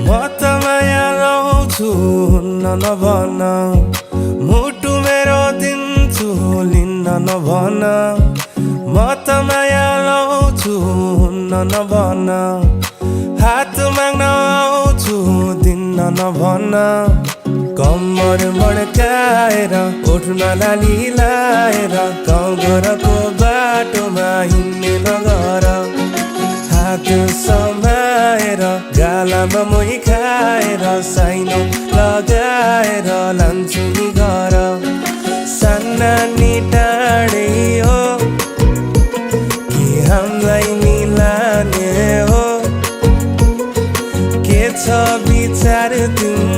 म त माया लाउँछु हुन्न नभन मुटु मेरो दिन्छु लिन्न नभन म त माया लाउँछु हुन्न नभन हात माग्न आउँछु दिन्न नभन कम्मर मड्काएर ओठमा लाली लाएर गाउँ घरको बाटोमा हिँड्ने नगर हात समाएर गालामा मोही खाएर साइनो लगाएर लान्छु नि घर सान्नानी टाढे हो कि हामीलाई मिलाने हो के छ विचार तिम्रो